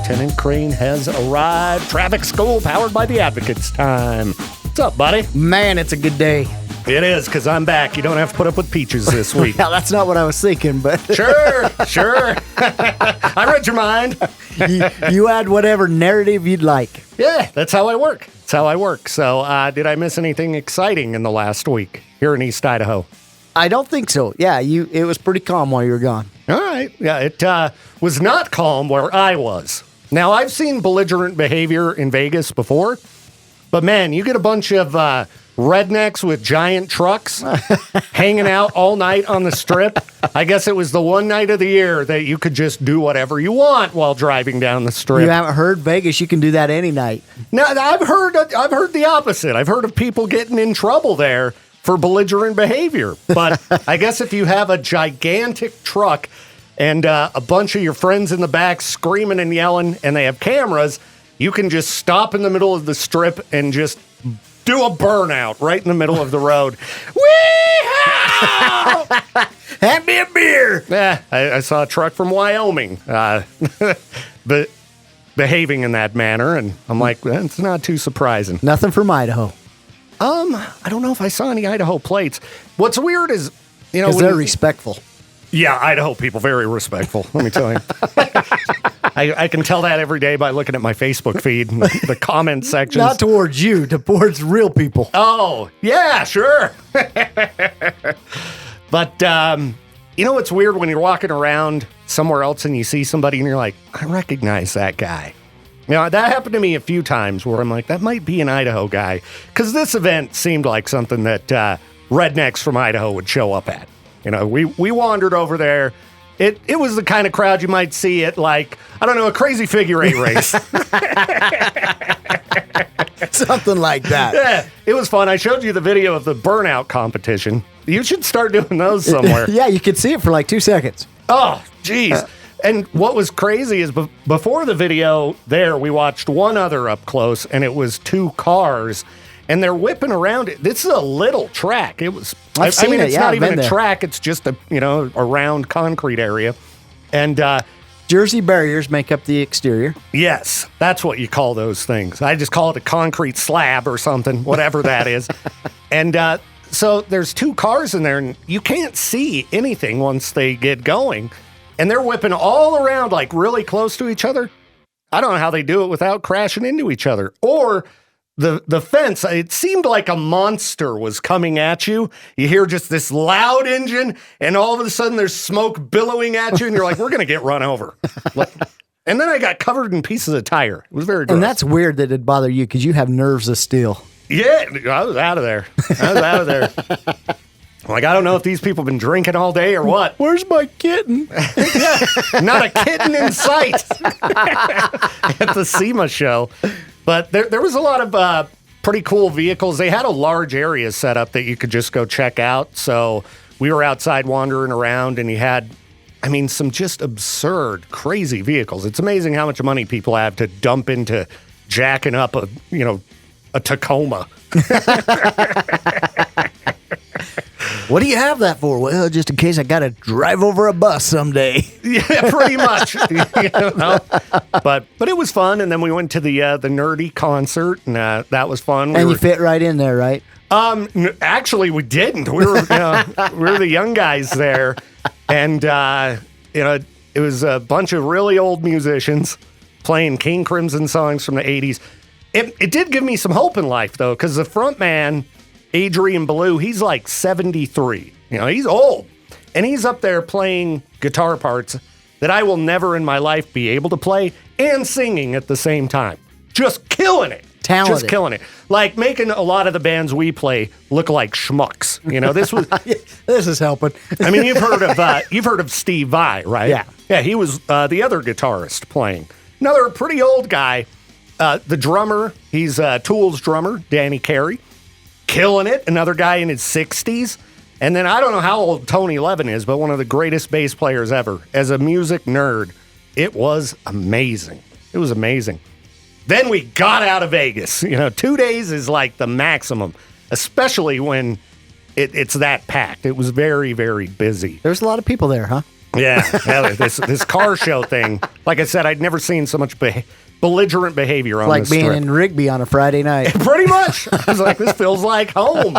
Lieutenant Crain has arrived. Traffic school powered by the Advocates time. What's up, buddy? Man, it's a good day. It is, because I'm back. You don't have to put up with peaches this week. Yeah, that's not what I was thinking, but... Sure. I read your mind. you add whatever narrative you'd like. Yeah, that's how I work. So, did I miss anything exciting in the last week here in East Idaho? I don't think so. Yeah, it was pretty calm while you were gone. All right. Yeah, it was not calm where I was. Now, I've seen belligerent behavior in Vegas before, but man, you get a bunch of rednecks with giant trucks hanging out all night on the strip. I guess it was the one night of the year that you could just do whatever you want while driving down the strip. You haven't heard Vegas, you can do that any night. No, I've heard the opposite. I've heard of people getting in trouble there for belligerent behavior. But I guess if you have a gigantic truck and a bunch of your friends in the back screaming and yelling, and they have cameras, you can just stop in the middle of the strip and just do a burnout right in the middle of the road. Wee-haw! Hand me a beer! Yeah, I saw a truck from Wyoming but behaving in that manner, and I'm like, that's not too surprising. Nothing from Idaho. I don't know if I saw any Idaho plates. What's weird is, because they're respectful. Yeah, Idaho people, very respectful, let me tell you. I can tell that every day by looking at my Facebook feed and the comment sections. Not towards you, towards real people. Oh, yeah, sure. But, it's weird when you're walking around somewhere else and you see somebody and you're like, I recognize that guy. That happened to me a few times where I'm like, that might be an Idaho guy. Because this event seemed like something that rednecks from Idaho would show up at. We wandered over there. It was the kind of crowd you might see at, like, I don't know, a crazy figure eight race. Something like that. Yeah, it was fun. I showed you the video of the burnout competition. You should start doing those somewhere. Yeah, you could see it for like 2 seconds. Oh, geez. And what was crazy is before the video there, we watched one other up close, and it was 2 cars. And they're whipping around it. This is a little track. It was. I've seen it. It's Yeah, not I've even been a there. track. It's just a round concrete area. And Jersey barriers make up the exterior. yes, that's what you call those things. I just call it a concrete slab or something, whatever that is. And so there's 2 cars in there, and you can't see anything once they get going. And they're whipping all around, like really close to each other. I don't know how they do it without crashing into each other. Or the fence, it seemed like a monster was coming at you. You hear just this loud engine, and all of a sudden there's smoke billowing at you, and you're like, we're going to get run over. And then I got covered in pieces of tire. It was very gross. And that's weird that it'd bother you because you have nerves of steel. Yeah, I was out of there. Like, I don't know if these people have been drinking all day or what. Where's my kitten? Not a kitten in sight at the SEMA show. But there was a lot of pretty cool vehicles. They had a large area set up that you could just go check out. So we were outside wandering around, and you had, some just absurd, crazy vehicles. It's amazing how much money people have to dump into jacking up a Tacoma. What do you have that for? Well, just in case I got to drive over a bus someday. Yeah, pretty much. But it was fun, and then we went to the Nerdy concert, and that was fun. You fit right in there, right? Actually, we didn't. We were the young guys there, and it was a bunch of really old musicians playing King Crimson songs from the 80s. It did give me some hope in life, though, because the front man, Adrian Ballou, he's like 73. He's old. And he's up there playing guitar parts that I will never in my life be able to play and singing at the same time. Just killing it. Talented. Just killing it. Like making a lot of the bands we play look like schmucks. This was... This is helping. You've heard of Steve Vai, right? Yeah. Yeah, he was the other guitarist playing. Another pretty old guy. The drummer, he's Tool's drummer, Danny Carey. Killing it. Another guy in his 60s. And then I don't know how old Tony Levin is, but one of the greatest bass players ever. As a music nerd, it was amazing. It was amazing. Then we got out of Vegas. 2 days is like the maximum, especially when it's that packed. It was very, very busy. There's a lot of people there, huh? Yeah, this car show thing. Like I said, I'd never seen so much belligerent behavior on Like this being strip. in Rigby on a Friday night. Pretty much. I was like, this feels like home.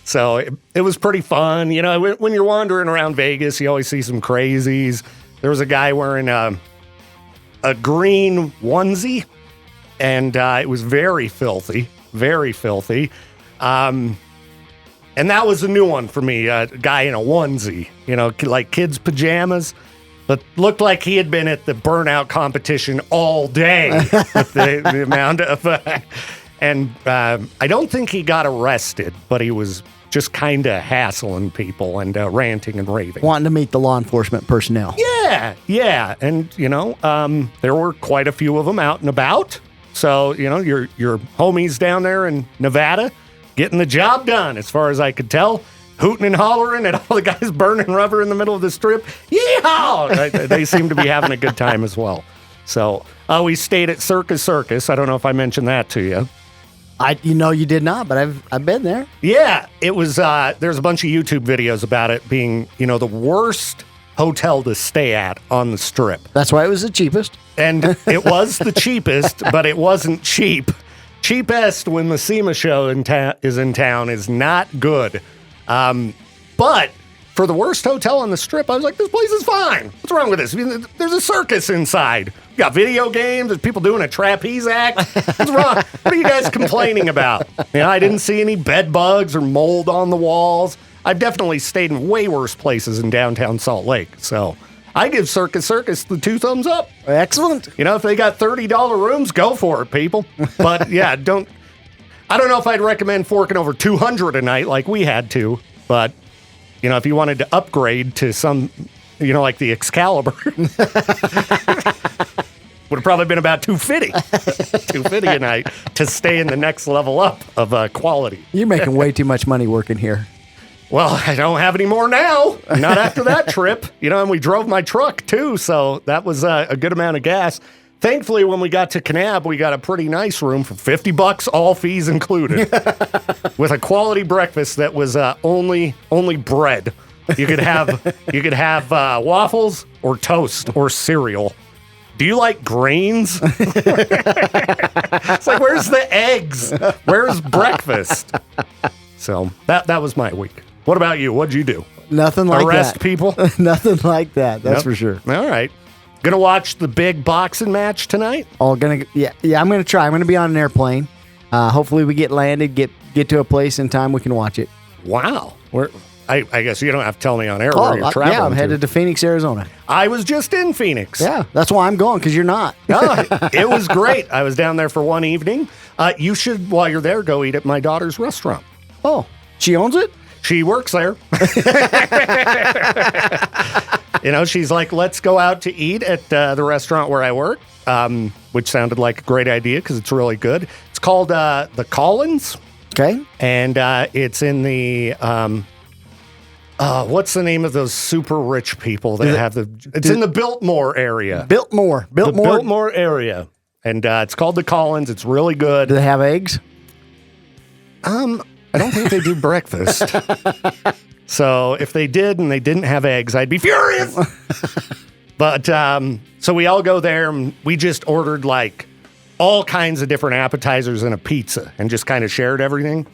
So it was pretty fun. You know, when you're wandering around Vegas, you always see some crazies. There was a guy wearing a green onesie, and it was very filthy, very filthy. And that was a new one for me, a guy in a onesie, you know, like kids' pajamas, but looked like he had been at the burnout competition all day with the amount of... and I don't think he got arrested, but he was just kind of hassling people and ranting and raving. Wanting to meet the law enforcement personnel. Yeah. And, you know, there were quite a few of them out and about. So, you know, your homies down there in Nevada getting the job done, as far as I could tell. Hooting and hollering at all the guys burning rubber in the middle of the strip. Yeehaw! They seem to be having a good time as well. So, we stayed at Circus. I don't know if I mentioned that to you. You did not, but I've been there. Yeah, it was, there's a bunch of YouTube videos about it being, you know, the worst hotel to stay at on the strip. That's why it was the cheapest. And it was the cheapest, but it wasn't cheap. Cheapest when the SEMA show is in town is not good. But for the worst hotel on the strip, I was like, this place is fine. What's wrong with this? I mean, there's a circus inside. You got video games. There's people doing a trapeze act. What's wrong? What are you guys complaining about? You know, I didn't see any bed bugs or mold on the walls. I've definitely stayed in way worse places in downtown Salt Lake. So I give Circus the 2 thumbs up. Excellent. You know, if they got $30 rooms, go for it, people. But yeah, I don't know if I'd recommend forking over $200 a night like we had to. But, you know, if you wanted to upgrade to some, you know, like the Excalibur, would have probably been about $250. $250 a night to stay in the next level up of quality. You're making way too much money working here. Well, I don't have any more now. Not after that trip. You know, and we drove my truck, too, so that was a good amount of gas. Thankfully, when we got to Kanab, we got a pretty nice room for $50, all fees included, with a quality breakfast that was only bread. You could have waffles or toast or cereal. Do you like grains? It's like, where's the eggs? Where's breakfast? So that was my week. What about you? What'd you do? Nothing like Arrest that. people? Nothing like that. That's Yep. for sure. All right. Gonna watch the big boxing match tonight? I'm gonna try. I'm gonna be on an airplane. Hopefully we get landed, get to a place in time we can watch it. Wow. I guess you don't have to tell me on air where you're traveling. I'm headed to Phoenix, Arizona. I was just in Phoenix. Yeah, that's why I'm going, because you're not. It was great. I was down there for one evening. You should, while you're there, go eat at my daughter's restaurant. Oh, she owns it? She works there. You know, she's like, let's go out to eat at the restaurant where I work, which sounded like a great idea because it's really good. It's called The Collins. Okay. And it's in the... what's the name of those super rich people that have the... It's in the Biltmore area. Biltmore. The Biltmore area. And it's called The Collins. It's really good. Do they have eggs? I don't think they do breakfast. So if they did and they didn't have eggs, I'd be furious. But so we all go there and we just ordered like all kinds of different appetizers and a pizza and just kind of shared everything.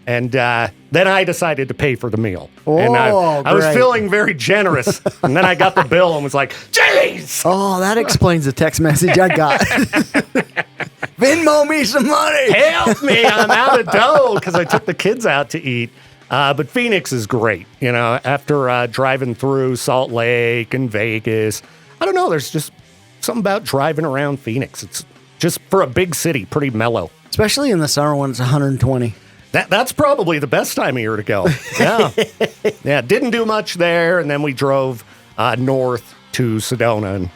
And then I decided to pay for the meal. And I was feeling very generous. And then I got the bill and was like, jeez! Oh, that explains the text message I got. Venmo me some money. Help me, I'm out of dough because I took the kids out to eat. But Phoenix is great. You know, after driving through Salt Lake and Vegas, I don't know, there's just something about driving around Phoenix. It's just, for a big city, pretty mellow. Especially in the summer when it's 120. That's probably the best time of year to go. Yeah. Yeah, didn't do much there, and then we drove north to Sedona and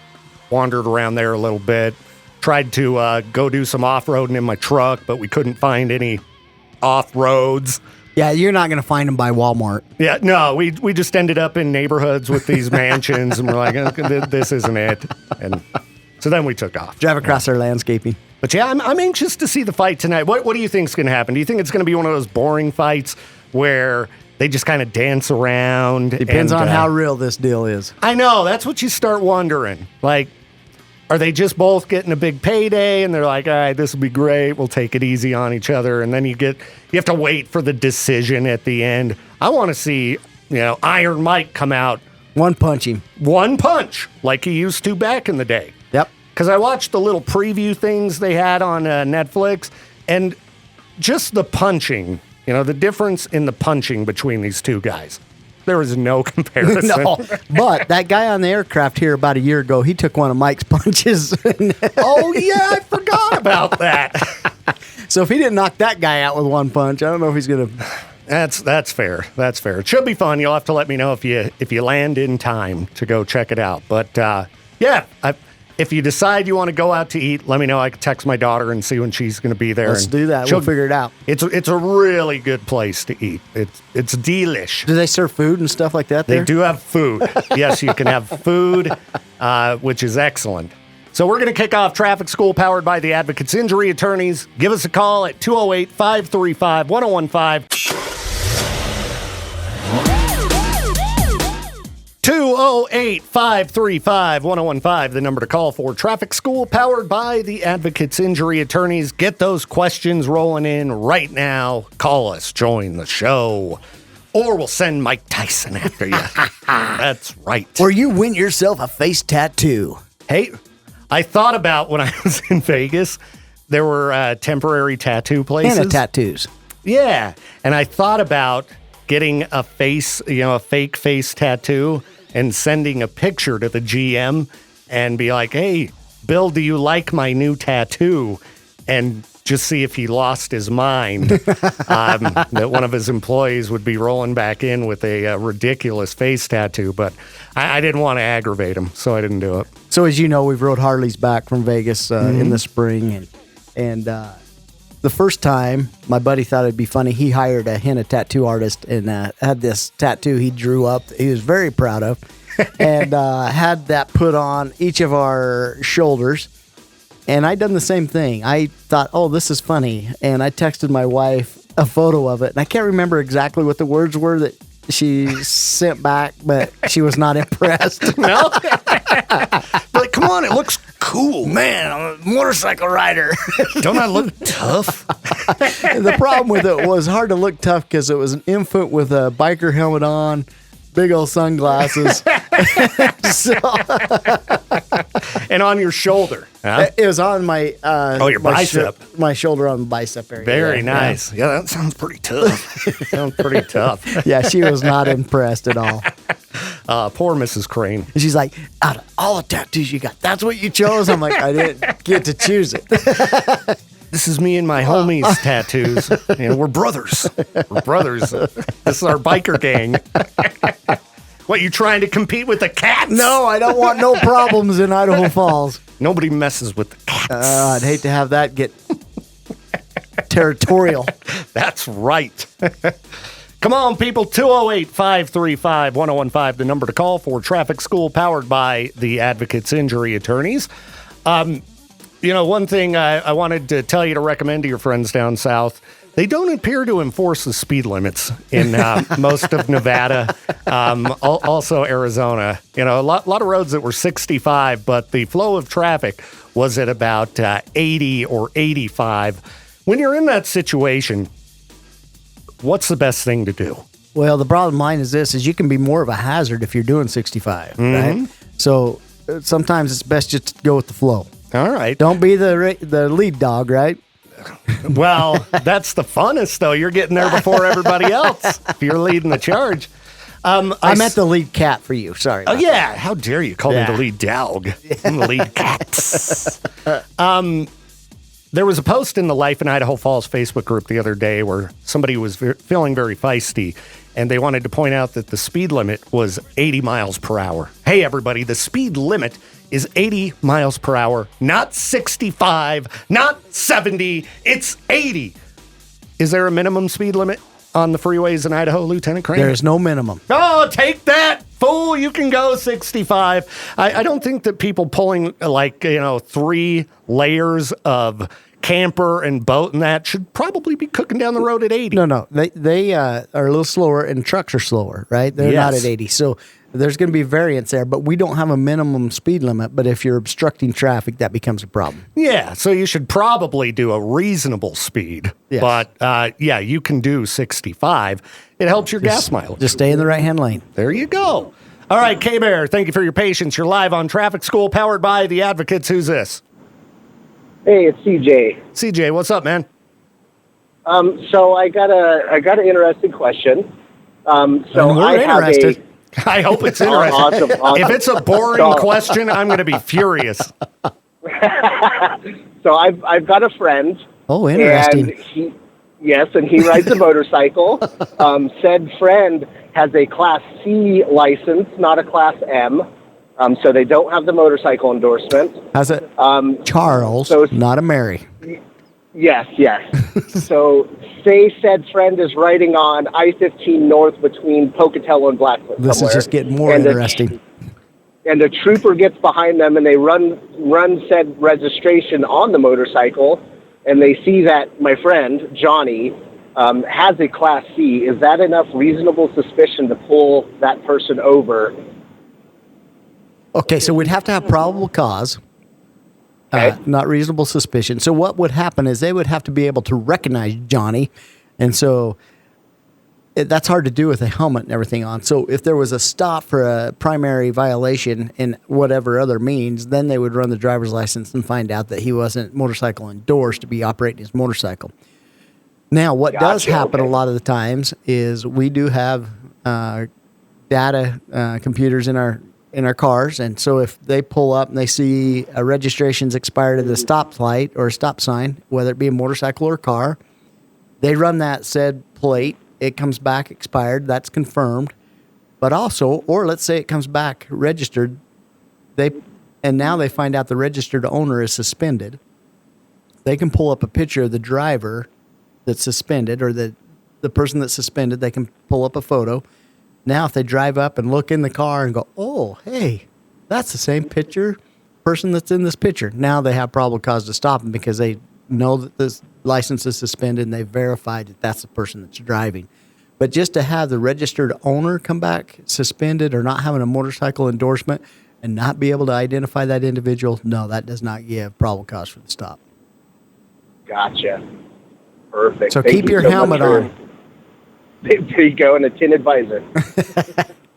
wandered around there a little bit. Tried to go do some off-roading in my truck, but we couldn't find any off-roads. Yeah, you're not going to find them by Walmart. Yeah, no, we just ended up in neighborhoods with these mansions, and we're like, okay, this isn't it. And so then we took off. Drive across our landscaping. But yeah, I'm anxious to see the fight tonight. What do you think is going to happen? Do you think it's going to be one of those boring fights where they just kind of dance around. Depends on how real this deal is. I know. That's what you start wondering. Like, are they just both getting a big payday and they're like, all right, this will be great. We'll take it easy on each other. And then you have to wait for the decision at the end. I want to see, Iron Mike come out. One punch him. One punch, like he used to back in the day. Yep. Because I watched the little preview things they had on Netflix, and just the punching, the difference in the punching between these two guys. There was no comparison. No, but that guy on the aircraft here about a year ago, he took one of Mike's punches. Oh, yeah, I forgot about that. So if he didn't knock that guy out with one punch, I don't know if he's going to... That's fair. That's fair. It should be fun. You'll have to let me know if you land in time to go check it out. But, if you decide you want to go out to eat, let me know. I can text my daughter and see when she's going to be there. Let's do that. We'll figure it out. It's a really good place to eat. It's delish. Do they serve food and stuff like that there? They do have food. Yes, you can have food, which is excellent. So we're going to kick off Traffic School powered by the Advocates Injury Attorneys. Give us a call at 208-535-1015. 208-535-1015, the number to call for Traffic School, powered by the Advocates Injury Attorneys. Get those questions rolling in right now. Call us, join the show, or we'll send Mike Tyson after you. That's right. Or you win yourself a face tattoo. Hey, I thought about when I was in Vegas, there were temporary tattoo places. And tattoos. Yeah, and I thought about getting a face, a fake face tattoo, and sending a picture to the GM and be like, hey, Bill, do you like my new tattoo? And just see if he lost his mind. That one of his employees would be rolling back in with a ridiculous face tattoo. But I didn't want to aggravate him, so I didn't do it. So as you know, we've rode Harleys back from Vegas in the spring. And the first time, my buddy thought it'd be funny. He hired a henna tattoo artist and had this tattoo he drew up that he was very proud of and had that put on each of our shoulders. And I done the same thing. I thought, oh, this is funny. And I texted my wife a photo of it. And I can't remember exactly what the words were that she sent back, but she was not impressed. No? Like, come on, it looks cool. Man, I'm a motorcycle rider. Don't I look tough? The problem with it was hard to look tough because it was an infant with a biker helmet on, big old sunglasses. And on your shoulder. Huh? It was on my... your bicep. My shoulder on the bicep area. Very nice. Yeah, that sounds pretty tough. Sounds pretty tough. Yeah, she was not impressed at all. Poor Mrs. Crain. And she's like, out of all the tattoos you got, that's what you chose? I'm like, I didn't get to choose it. This is me and my homies' tattoos. We're brothers. We're brothers. This is our biker gang. What, you trying to compete with the cats? No, I don't want no problems in Idaho Falls. Nobody messes with the cats. I'd hate to have that get territorial. That's right. Come on, people. 208-535-1015, the number to call for Traffic School, powered by the Advocates Injury Attorneys. One thing I wanted to tell you to recommend to your friends down south, they don't appear to enforce the speed limits in most of Nevada, also Arizona. A lot of roads that were 65, but the flow of traffic was at about 80 or 85. When you're in that situation, what's the best thing to do? Well, the bottom line is this, is you can be more of a hazard if you're doing 65, right? So sometimes it's best just to go with the flow. All right. Don't be the lead dog, right? Well, that's the funnest, though. You're getting there before everybody else if you're leading the charge. I meant the lead cat for you. Sorry. Oh, yeah. How dare you call me the lead dog? I'm the lead cat. There was a post in the Life in Idaho Falls Facebook group the other day where somebody was feeling very feisty, and they wanted to point out that the speed limit was 80 miles per hour. Hey, everybody, the speed limit is 80 miles per hour, not 65, not 70. It's 80. Is there a minimum speed limit on the freeways in Idaho, Lieutenant Crain? There is no minimum. Oh, take that, fool. You can go 65. I don't think that people pulling 3 layers of camper and boat and that should probably be cooking down the road at 80. No. They are a little slower, and trucks are slower, right? They're not at 80. So there's going to be variance there, but we don't have a minimum speed limit. But if you're obstructing traffic, that becomes a problem. Yeah, so you should probably do a reasonable speed. Yes. But, you can do 65. It helps your gas mileage. Just stay in the right-hand lane. There you go. All right, K-Bear, thank you for your patience. You're live on Traffic School, powered by The Advocates. Who's this? Hey, it's CJ. CJ, what's up, man? So I got an interesting question. We're interested. I hope it's interesting. Awesome. If it's a boring question, I'm going to be furious. So I've got a friend. Oh, interesting. And he rides a motorcycle. Said friend has a Class C license, not a Class M. So they don't have the motorcycle endorsement. How's it? Charles, not a Mary. Yes. So say said friend is riding on I-15 North between Pocatello and Blackfoot. This is just getting more interesting. And a trooper gets behind them, and they run said registration on the motorcycle, and they see that my friend, Johnny, has a Class C. Is that enough reasonable suspicion to pull that person over? Okay, so we'd have to have probable cause, not reasonable suspicion. So what would happen is they would have to be able to recognize Johnny, and so that's hard to do with a helmet and everything on. So if there was a stop for a primary violation in whatever other means, then they would run the driver's license and find out that he wasn't motorcycle endorsed to be operating his motorcycle. Now, what does happen a lot of the times is we do have data computers in our cars, and so if they pull up and they see a registration's expired at a stoplight or a stop sign, whether it be a motorcycle or a car, they run that said plate. It comes back expired. That's confirmed. But also, or let's say it comes back registered, and now they find out the registered owner is suspended. They can pull up a picture of the driver that's suspended, or the person that's suspended. They can pull up a photo. Now, if they drive up and look in the car and go, oh, hey, that's the same person that's in this picture. Now they have probable cause to stop them because they know that this license is suspended and they've verified that that's the person that's driving. But just to have the registered owner come back suspended or not having a motorcycle endorsement and not be able to identify that individual, no, that does not give probable cause for the stop. Gotcha. Perfect. So keep your helmet on. There you go, and a tinted visor.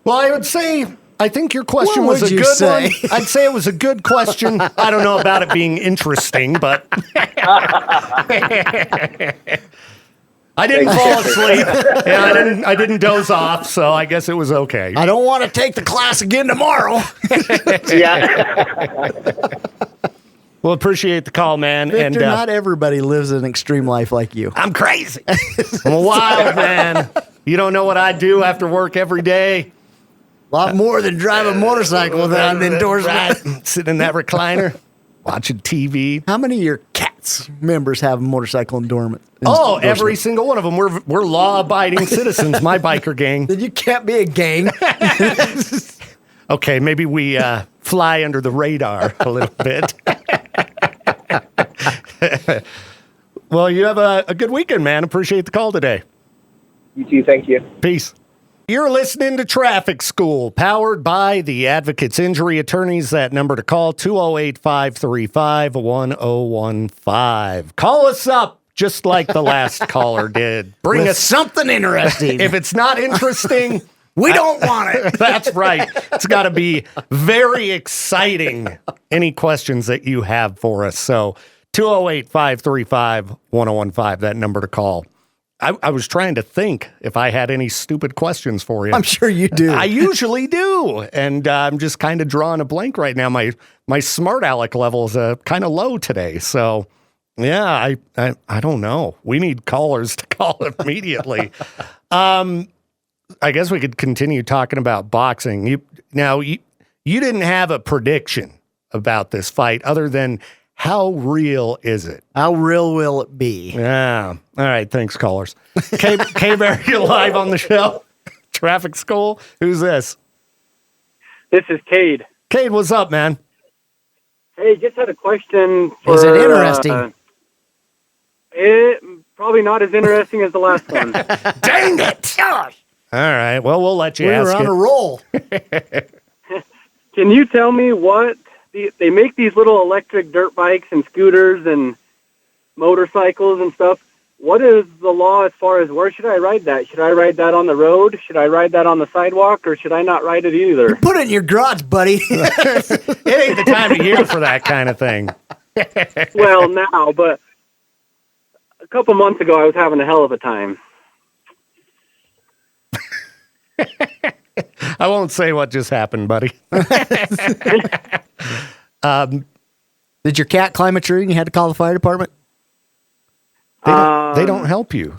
Well, I would say, I think your question was a good one. I'd say it was a good question. I don't know about it being interesting, but I didn't fall asleep. Yeah, I didn't doze off, so I guess it was okay. I don't want to take the class again tomorrow. Yeah. Well, appreciate the call, man. Victor, and not everybody lives an extreme life like you. I'm crazy. I'm a wild man. You don't know what I do after work every day. A lot more than drive a motorcycle without an endorsement. Right. Sit in that recliner, watching TV. How many of your CATS members have a motorcycle endorsement? Oh, every single one of them. We're law-abiding citizens, my biker gang. Then you can't be a gang. Okay, maybe we fly under the radar a little bit. Well, you have a good weekend, man. Appreciate the call today. You too. Thank you. Peace. You're listening to Traffic School, powered by the Advocates Injury Attorneys. That number to call, 208-535-1015. Call us up just like the last caller did. Bring us something interesting. If it's not interesting, we don't want it. That's right. It's got to be very exciting. Any questions that you have for us. So 208-535-1015, that number to call. I was trying to think if I had any stupid questions for you. I'm sure you do. I usually do. And I'm just kind of drawing a blank right now. My smart aleck level is kind of low today. So, yeah, I don't know. We need callers to call immediately. I guess we could continue talking about boxing. You didn't have a prediction about this fight other than How real is it? How real will it be? Yeah. All right. Thanks, callers. K-Bear, you're live on the show. Traffic School. Who's this? This is Cade. Cade, what's up, man? Hey, just had a question for... Is it interesting? It probably not as interesting as the last one. Dang it! Gosh. All right. Well, we'll let you We ask were on it. a roll. Can you tell me what... They make these little electric dirt bikes and scooters and motorcycles and stuff. What is the law as far as where should I ride that? Should I ride that on the road? Should I ride that on the sidewalk? Or should I not ride it either? Put it in your garage, buddy. It ain't the time of year for that kind of thing. Well, now, but a couple months ago, I was having a hell of a time. I won't say what just happened, buddy. Did your cat climb a tree and you had to call the fire department? They don't help you.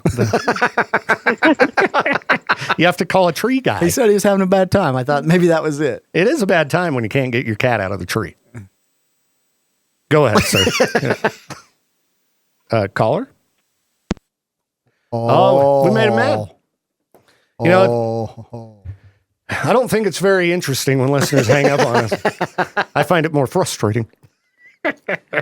You have to call a tree guy. He said he was having a bad time. I thought maybe that was it. It is a bad time when you can't get your cat out of the tree. Go ahead, sir. Caller? Oh, we made him mad. You know, I don't think it's very interesting when listeners hang up on us. I find it more frustrating.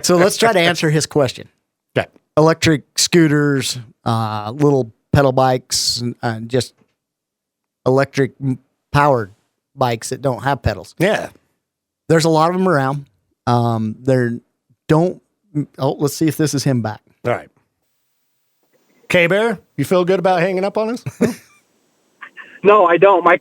So let's try to answer his question. Yeah. Electric scooters, little pedal bikes, and just electric powered bikes that don't have pedals. Yeah. There's a lot of them around. Let's see if this is him back. All right. K-Bear, you feel good about hanging up on us? No, I don't. My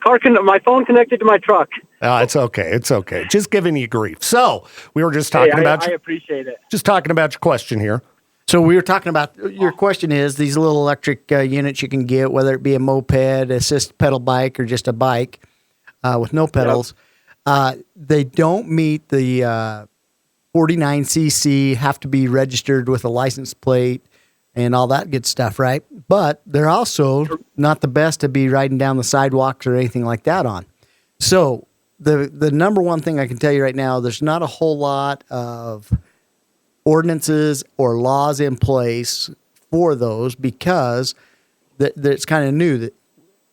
phone connected to my truck. Oh, it's okay. It's okay. Just giving you grief. So we were just talking about. I appreciate it. Just talking about your question here. So we were talking about, your question is these little electric units you can get, whether it be a moped, assist pedal bike, or just a bike with no pedals. Yep. They don't meet the 49cc, have to be registered with a license plate and all that good stuff, right? But they're also not the best to be riding down the sidewalks or anything like that on. So the number one thing I can tell you right now, there's not a whole lot of ordinances or laws in place for those because it's kind of new,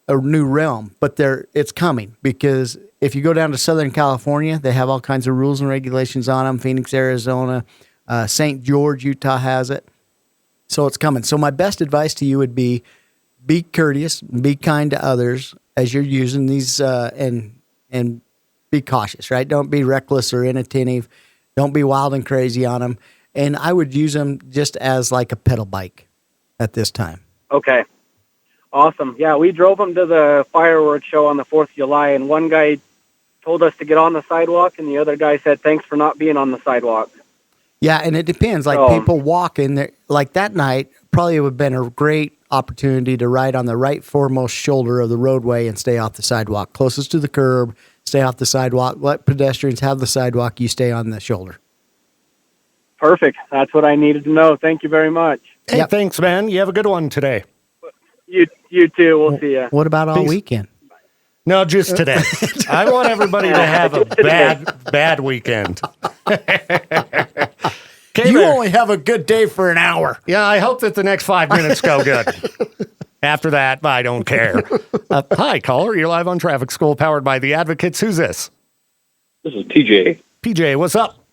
a new realm, but it's coming because if you go down to Southern California, they have all kinds of rules and regulations on them. Phoenix, Arizona, St. George, Utah has it. So it's coming. So my best advice to you would be courteous, be kind to others as you're using these, and be cautious, right? Don't be reckless or inattentive. Don't be wild and crazy on them. And I would use them just as like a pedal bike at this time. Okay. Awesome. Yeah, we drove them to the fireworks show on the 4th of July, and one guy told us to get on the sidewalk, and the other guy said, thanks for not being on the sidewalk. Yeah, and it depends. Like people walking there, like that night, probably would have been a great opportunity to ride on the right foremost shoulder of the roadway and stay off the sidewalk. Closest to the curb, stay off the sidewalk. Let pedestrians have the sidewalk. You stay on the shoulder. Perfect. That's what I needed to know. Thank you very much. Hey, Thanks, man. You have a good one today. You too. We'll see you. What about all weekend? No, just today. I want everybody to have a bad weekend. You only have a good day for an hour. Yeah, I hope that the next 5 minutes go good. After that, I don't care. Hi, caller. You're live on Traffic School, powered by The Advocates. Who's this? This is PJ. PJ, what's up?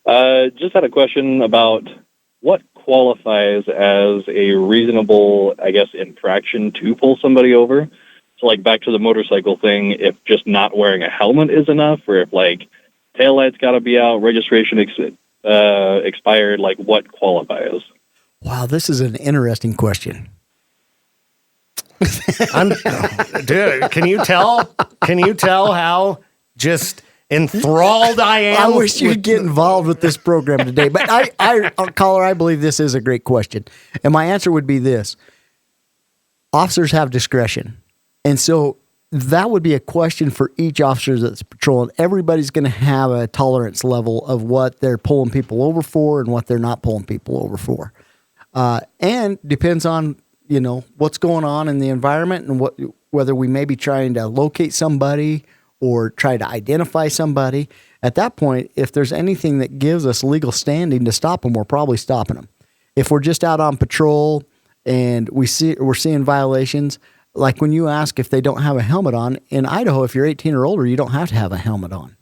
Just had a question about what qualifies as a reasonable, I guess, infraction to pull somebody over. So, like, back to the motorcycle thing, if just not wearing a helmet is enough, or if, like, taillights got to be out, registration expired, like, what qualifies? Wow, this is an interesting question. Dude, can you tell how just enthralled I am? I wish you'd get involved with this program today. But caller, I believe this is a great question. And my answer would be this. Officers have discretion. And so that would be a question for each officer that's patrolling. Everybody's going to have a tolerance level of what they're pulling people over for and what they're not pulling people over for. And depends on, what's going on in the environment and whether we may be trying to locate somebody or try to identify somebody. At that point, if there's anything that gives us legal standing to stop them, we're probably stopping them. If we're just out on patrol and we're seeing violations, like when you ask if they don't have a helmet on, in Idaho, if you're 18 or older, you don't have to have a helmet on.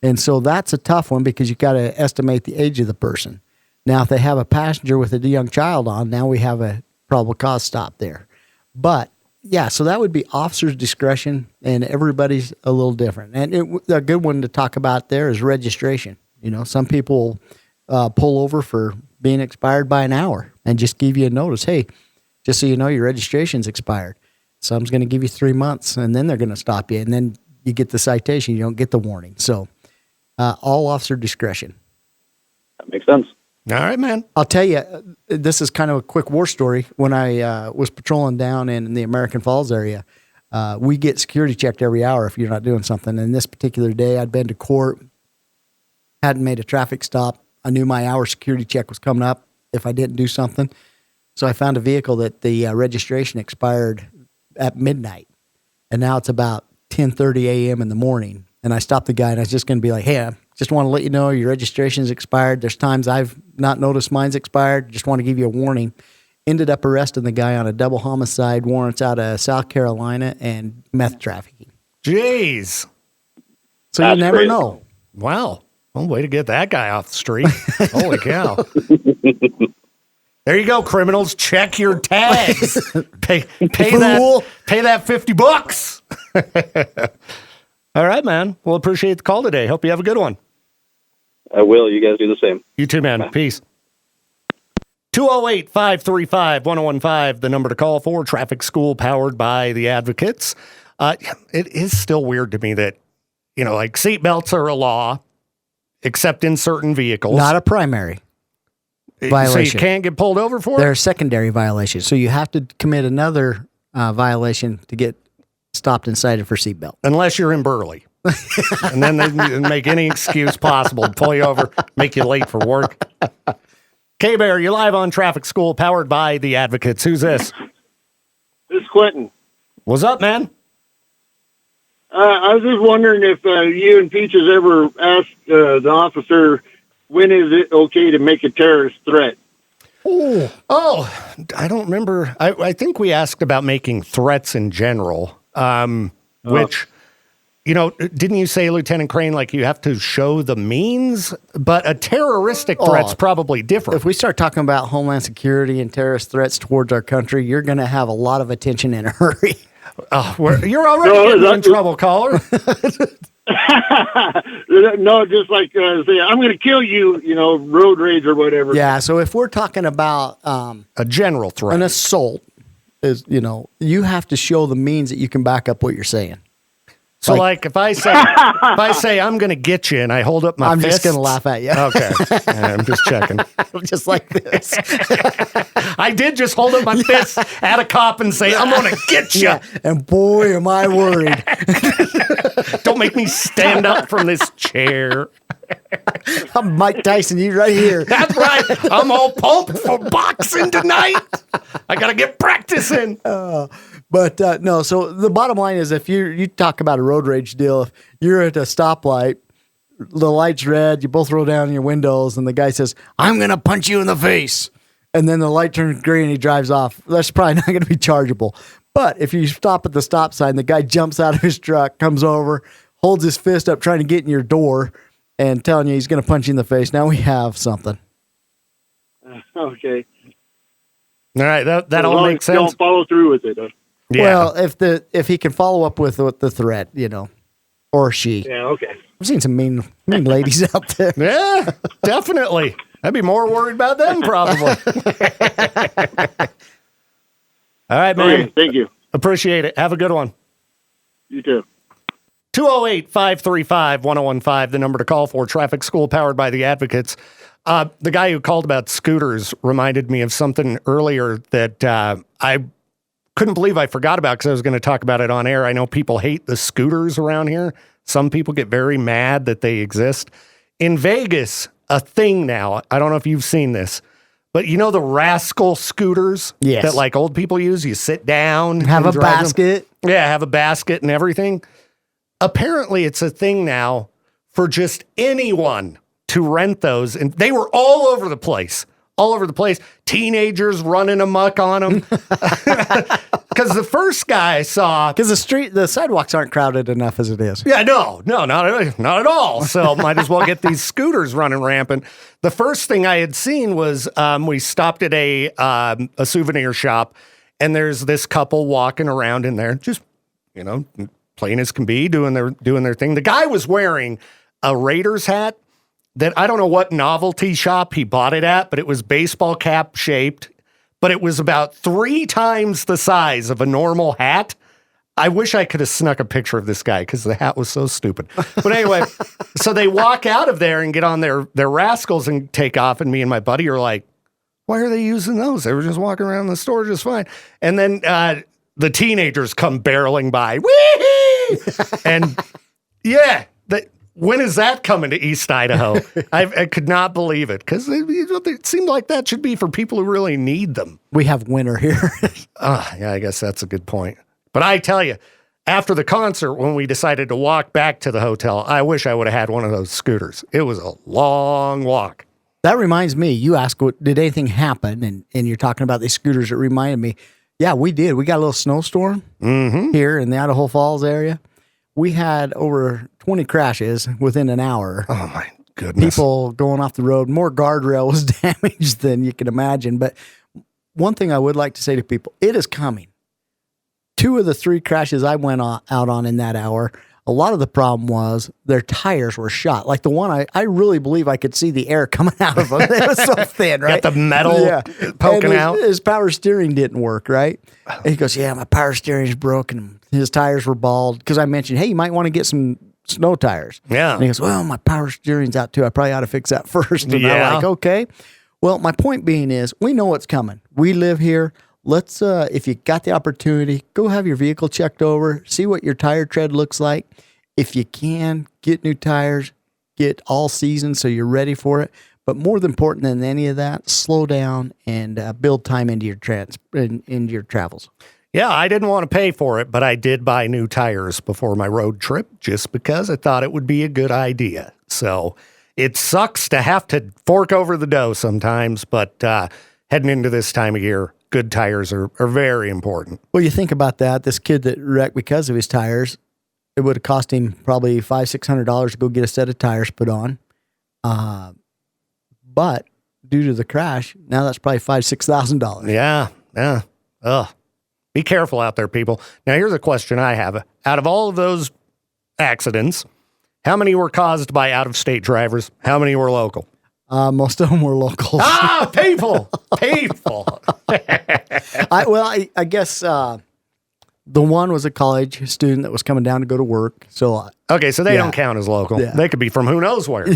And so that's a tough one because you got to estimate the age of the person. Now, if they have a passenger with a young child on, now we have a probable cause stop there. But yeah, so that would be officer's discretion, and everybody's a little different. And a good one to talk about there is registration. You know, some people pull over for being expired by an hour and just give you a notice. Hey, just so you know, your registration's expired. Some's going to give you 3 months, and then they're going to stop you, and then you get the citation. You don't get the warning. So all officer discretion. That makes sense. All right, man. I'll tell you, this is kind of a quick war story. When I was patrolling down in the American Falls area, we get security checked every hour if you're not doing something. And this particular day, I'd been to court, hadn't made a traffic stop. I knew my hour security check was coming up if I didn't do something. So I found a vehicle that the registration expired at midnight. And now it's about 10:30 a.m. in the morning. And I stopped the guy, and I was just going to be like, hey, I just want to let you know your registration's expired. There's times I've not noticed mine's expired. Just want to give you a warning. Ended up arresting the guy on a double homicide, warrants out of South Carolina, and meth trafficking. Jeez. So That's you never crazy. know. Wow. Well, way to get that guy off the street. Holy cow. There you go, criminals. Check your tags. Pay that $50. All right, man. Well, appreciate the call today. Hope you have a good one. I will. You guys do the same. You too, man. Peace. 208-535-1015, the number to call for traffic school powered by the Advocates. It is still weird to me that, you know, like seatbelts are a law, except in certain vehicles. Not a primary violation. So you can't get pulled over for They're it? a secondary violation. So you have to commit another violation to get stopped and cited for seatbelt. Unless you're in Burley. And then they make any excuse possible to pull you over, make you late for work. K-Bear, you're live on Traffic School, powered by the Advocates. Who's this? This is Quentin. What's up, man? I was just wondering if you and Peach has ever asked the officer, when is it okay to make a terrorist threat? Oh, I don't remember. I think we asked about making threats in general, which, you know, didn't you say, Lieutenant Crain, like you have to show the means? But a terroristic threat's probably different. If we start talking about Homeland Security and terrorist threats towards our country, you're going to have a lot of attention in a hurry. You're already getting in trouble, caller. No, just like say, I'm going to kill you, you know, road rage or whatever. Yeah, so if we're talking about A general threat. an assault, is, you know, you have to show the means that you can back up what you're saying. So, like, if I say I'm going to get you, and I hold up my I'm fists, just going to laugh at you. Okay, I'm just checking. Just like this. I did just hold up my fist at a cop and say, I'm going to get you. Yeah, and boy, am I worried. Don't make me stand up from this chair. I'm Mike Tyson, you right here. That's right. I'm all pumped for boxing tonight. I got to get practicing. But no, so the bottom line is if you talk about a road rage deal, if you're at a stoplight, the light's red, you both roll down your windows, and the guy says, I'm going to punch you in the face. And then the light turns green and he drives off. That's probably not going to be chargeable. But if you stop at the stop sign, the guy jumps out of his truck, comes over, holds his fist up trying to get in your door and telling you he's going to punch you in the face. Now we have something. Okay. All right, that As all long makes as you sense. don't follow through with it. Yeah. Well, if he can follow up with the threat, you know, or she. Yeah, okay. I've seen some mean ladies out there. Yeah, definitely. I'd be more worried about them, probably. All right, man. Okay, thank you. Appreciate it. Have a good one. You too. 208-535-1015, the number to call for Traffic School, powered by the Advocates. The guy who called about scooters reminded me of something earlier that I couldn't believe I forgot about because I was going to talk about it on air. I know people hate the scooters around here. Some people get very mad that they exist. In Vegas, a thing now, I don't know if you've seen this, but you know the rascal scooters Yes. that like old people use? You sit down. Have and a drive them? basket. Yeah, have a basket and everything. apparently it's a thing now for just anyone to rent those. And they were all over the place. All over the place. Teenagers running amok on them. Because the first guy I saw... Because the sidewalks aren't crowded enough as it is. Yeah, no, not at all. So might as well get these scooters running rampant. The first thing I had seen was we stopped at a souvenir shop, and there's this couple walking around in there, just, plain as can be, doing their thing. The guy was wearing a Raiders hat that I don't know what novelty shop he bought it at, but it was baseball cap shaped, but it was about 3 times the size of a normal hat. I wish I could have snuck a picture of this guy because the hat was so stupid. But anyway, so they walk out of there and get on their rascals and take off. And me and my buddy are like, why are they using those? They were just walking around the store just fine. And then the teenagers come barreling by. Whee! And yeah, when is that coming to East Idaho? I could not believe it because it seemed like that should be for people who really need them. We have winter here. Yeah, I guess that's a good point. But I tell you, after the concert, when we decided to walk back to the hotel, I wish I would have had one of those scooters. It was a long walk. That reminds me, you asked, did anything happen? And you're talking about these scooters. It reminded me, yeah, we did. We got a little snowstorm here in the Idaho Falls area. We had over 20 crashes within an hour. Oh, my goodness. People going off the road. More guardrail was damaged than you can imagine. But one thing I would like to say to people, it is coming. 2 of the 3 crashes I went out on in that hour, a lot of the problem was their tires were shot. Like the one, I really believe I could see the air coming out of them. It was so thin, right? Got the metal poking out. His power steering didn't work, right? And he goes, yeah, my power steering's broken. His tires were bald. Because I mentioned, hey, you might want to get some snow tires. Yeah. And he goes, well, my power steering's out too. I probably ought to fix that first. And I'm like, okay. Well, my point being is we know what's coming. We live here. Let's, if you got the opportunity, go have your vehicle checked over, see what your tire tread looks like. If you can, get new tires, get all season so you're ready for it. But more important than any of that, slow down and build time into your into your travels. Yeah, I didn't want to pay for it, but I did buy new tires before my road trip just because I thought it would be a good idea. So it sucks to have to fork over the dough sometimes, but heading into this time of year, good tires are very important. Well, you think about that. This kid that wrecked because of his tires, it would have cost him probably $500-$600 to go get a set of tires put on. But due to the crash, now that's probably $5,000-$6,000. Yeah. Ugh. Be careful out there, people. Now, here's a question I have. Out of all of those accidents, how many were caused by out-of-state drivers? How many were local? Most of them were locals. People. I guess the one was a college student that was coming down to go to work. So okay, so they don't count as local. Yeah. They could be from who knows where.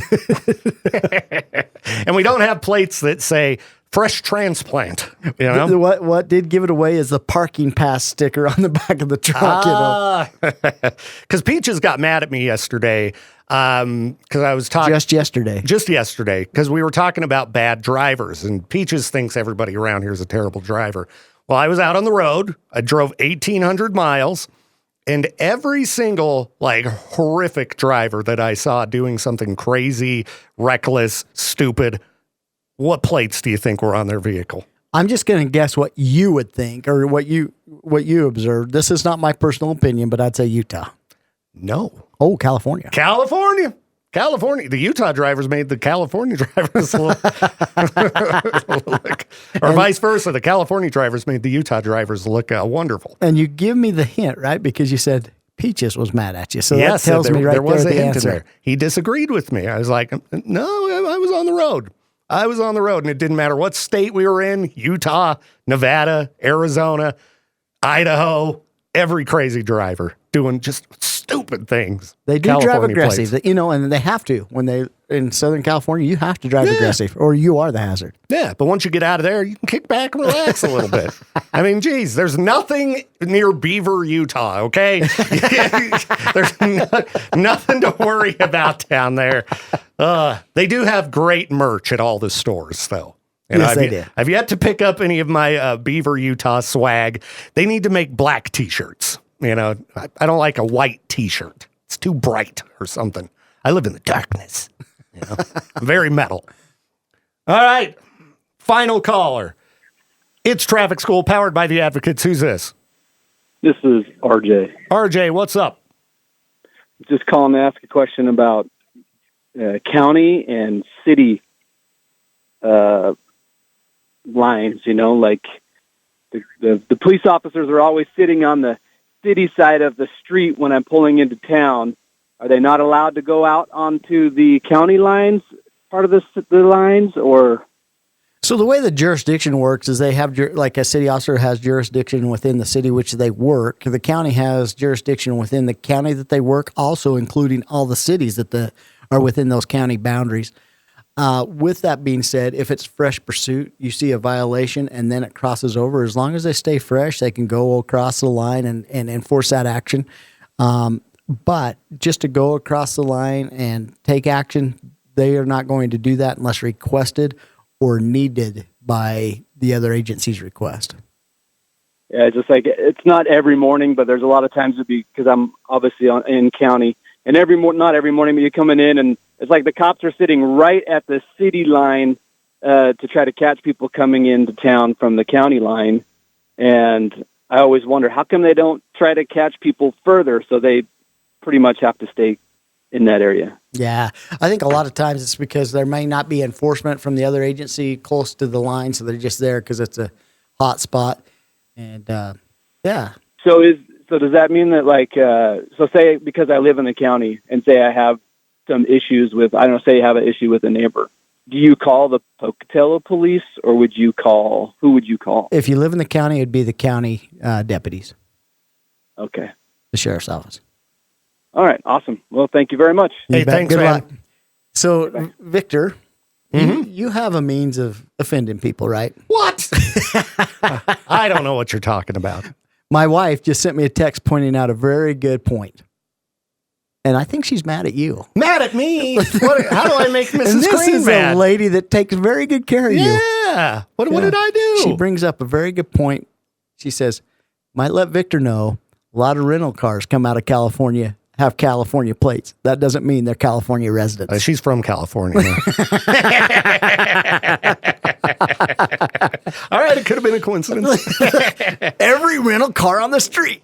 And we don't have plates that say fresh transplant. You know? What did give it away is the parking pass sticker on the back of the truck. Because Peaches got mad at me yesterday. Because I was talking just yesterday, because we were talking about bad drivers, and Peaches thinks everybody around here is a terrible driver. Well, I was out on the road. I drove 1,800 miles, and every single horrific driver that I saw doing something crazy, reckless, stupid. What plates do you think were on their vehicle? I'm just going to guess what you would think or what you observed. This is not my personal opinion, but I'd say Utah. No. Oh, California. The Utah drivers made the California drivers look, or vice versa. The California drivers made the Utah drivers look wonderful. And you give me the hint, right? Because you said Peaches was mad at you. So yes, that tells me right there was there a the hint answer. in there. He disagreed with me. I was like, no, I was on the road. And it didn't matter what state we were in, Utah, Nevada, Arizona, Idaho, every crazy driver doing just stupid things. They do drive aggressive, and they have to. When they in Southern California, you have to drive aggressive or you are the hazard. Yeah, but once you get out of there, you can kick back and relax a little bit. I mean, geez, there's nothing near Beaver, Utah, okay? There's nothing to worry about down there. They do have great merch at all the stores, though. And yes, they do. I've yet to pick up any of my Beaver, Utah swag. They need to make black T-shirts. I don't like a white T-shirt. It's too bright or something. I live in the darkness. I'm very metal. All right. Final caller. It's Traffic School powered by the Advocates. Who's this? This is RJ. RJ, what's up? Just calling to ask a question about county and city lines. Like the police officers are always sitting on the city side of the street when I'm pulling into town. Are they not allowed to go out onto the county lines, part of the lines, or? So the way the jurisdiction works is they have, like a city officer has jurisdiction within the city which they work. The county has jurisdiction within the county that they work, also including all the cities that are within those county boundaries. With that being said, if it's fresh pursuit, you see a violation and then it crosses over, as long as they stay fresh, they can go across the line and enforce that action. But just to go across the line and take action, they are not going to do that unless requested or needed by the other agency's request. Yeah, just like it's not every morning, but there's a lot of times because I'm obviously in county, and not every morning, but you're coming in and it's like the cops are sitting right at the city line to try to catch people coming into town from the county line. And I always wonder, how come they don't try to catch people further, so they pretty much have to stay in that area? Yeah, I think a lot of times it's because there may not be enforcement from the other agency close to the line, so they're just there because it's a hot spot. And yeah. So does that mean that so say because I live in the county and say I have some issues with, say you have an issue with a neighbor, do you call the Pocatello police or who would you call? If you live in the county, it'd be the county deputies. Okay. The sheriff's office. All right. Awesome. Well, thank you very much. Hey, thanks, Good man. luck. So, Victor, you have a means of offending people, right? What? I don't know what you're talking about. My wife just sent me a text pointing out a very good point. And I think she's mad at you. Mad at me? How do I make Mrs. And this Crain is mad? a lady that takes very good care of you. Yeah. What did I do? She brings up a very good point. She says, might let Victor know a lot of rental cars come out of California, have California plates. That doesn't mean they're California residents. She's from California. All right, it could have been a coincidence. Every rental car on the street.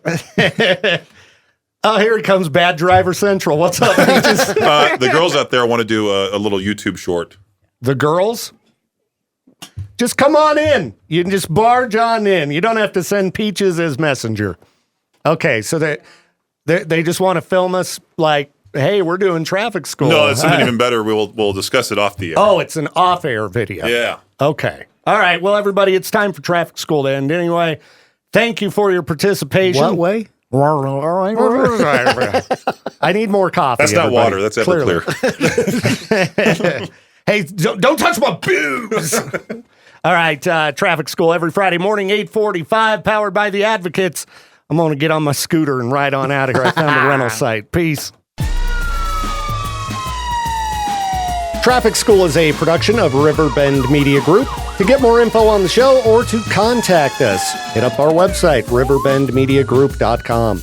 Oh, here it comes, Bad Driver Central. What's up, Peaches? The girls out there want to do a little YouTube short. The girls? Just come on in. You can just barge on in. You don't have to send Peaches as messenger. Okay, so they just want to film us like, hey, we're doing traffic school. No, it's something even better. We'll discuss it off the air. Oh, it's an off-air video. Yeah. Okay. All right. Well, everybody, it's time for traffic school to end anyway. Thank you for your participation. What way? I need more coffee. That's not everybody. water. That's Everclear. Hey, don't touch my booze. All right. Traffic school every Friday morning, 8:45, powered by the Advocates. I'm going to get on my scooter and ride on out of here. I found a rental site. Peace. Traffic School is a production of Riverbend Media Group. To get more info on the show or to contact us, hit up our website, riverbendmediagroup.com.